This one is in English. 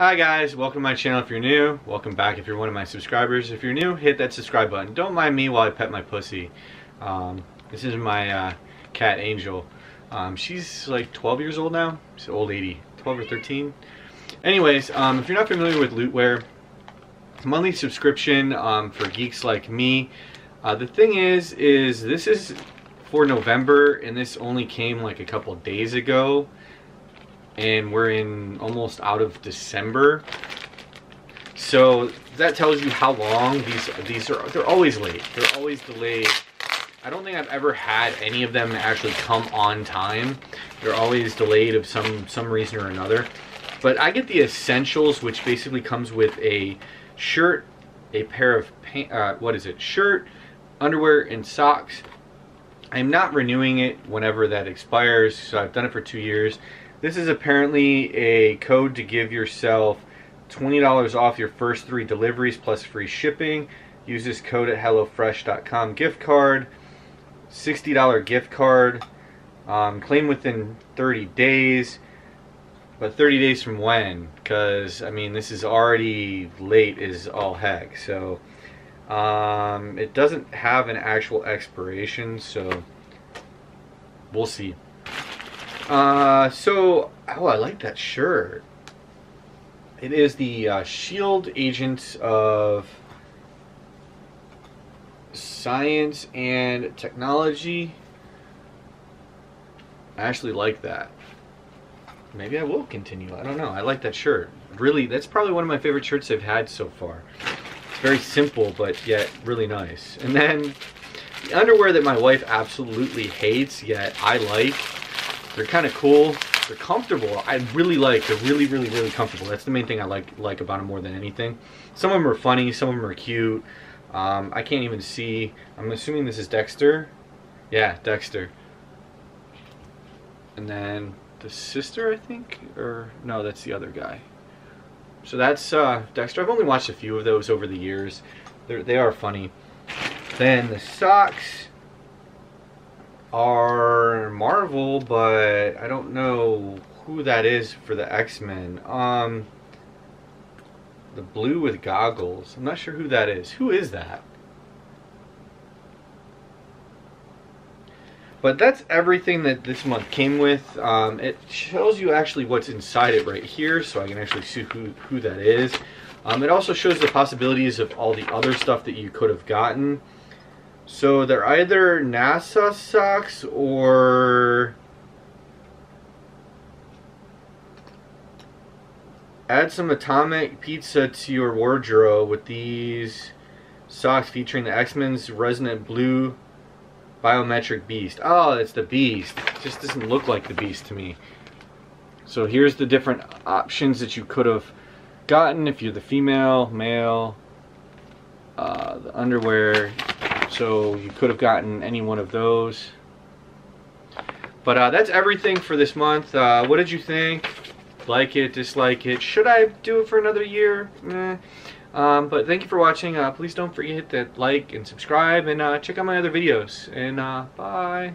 Hi guys, welcome to my channel if you're new. Welcome back if you're one of my subscribers. If you're new, hit that subscribe button. Don't mind me while I pet my pussy. This is my cat Angel. She's like 12 years old now. She's an old lady, 12 or 13. Anyways, if you're not familiar with Lootwear, it's a monthly subscription for geeks like me. The thing is this is for November, and this only came like a couple days ago. And we're in almost out of December, so that tells you how long these are. They're always late. They're always delayed. I don't think I've ever had any of them actually come on time. They're always delayed of some reason or another. But I get the essentials, which basically comes with a shirt, a pair of shirt, underwear, and socks. I'm not renewing it whenever that expires, so I've done it for 2 years. This is apparently a code to give yourself $20 off your first 3 deliveries plus free shipping. Use this code at HelloFresh.com gift card, $60 gift card. Claim within 30 days. But 30 days from when? Because, I mean, this is already late as all heck. So, it doesn't have an actual expiration, so we'll see. Oh, I like that shirt. It is the Shield Agents of Science and Technology. I actually like that. Maybe I will continue. I don't know. I like that shirt. Really, that's probably one of my favorite shirts they've had so far. It's very simple, but yet really nice. And then the underwear that my wife absolutely hates, yet I like. They're kind of cool. They're comfortable. I really like. They're really comfortable. That's the main thing I like about them more than anything. Some of them are funny. Some of them are cute. I can't even see. I'm assuming this is Dexter. Yeah, Dexter. And then the sister, I think, or no, that's the other guy. So that's Dexter. I've only watched a few of those over the years. They are funny. Then the socks are Marvel, but I don't know who that is for the X-Men. The blue with goggles. I'm not sure who that is. Who is that? But that's everything that this month came with. It shows you actually what's inside it right here, so I can actually see who that is. It also shows the possibilities of all the other stuff that you could have gotten. So they're either NASA socks or add some atomic pizza to your wardrobe with these socks featuring the X-Men's resonant blue biometric beast. Oh, it's the beast. It just doesn't look like the beast to me. So here's the different options that you could have gotten if you're the female, male, the underwear. So you could have gotten any one of those. But that's everything for this month. What did you think? Like it, dislike it? Should I do it for another year? But thank you for watching. Please don't forget to hit that like and subscribe, and check out my other videos. And bye.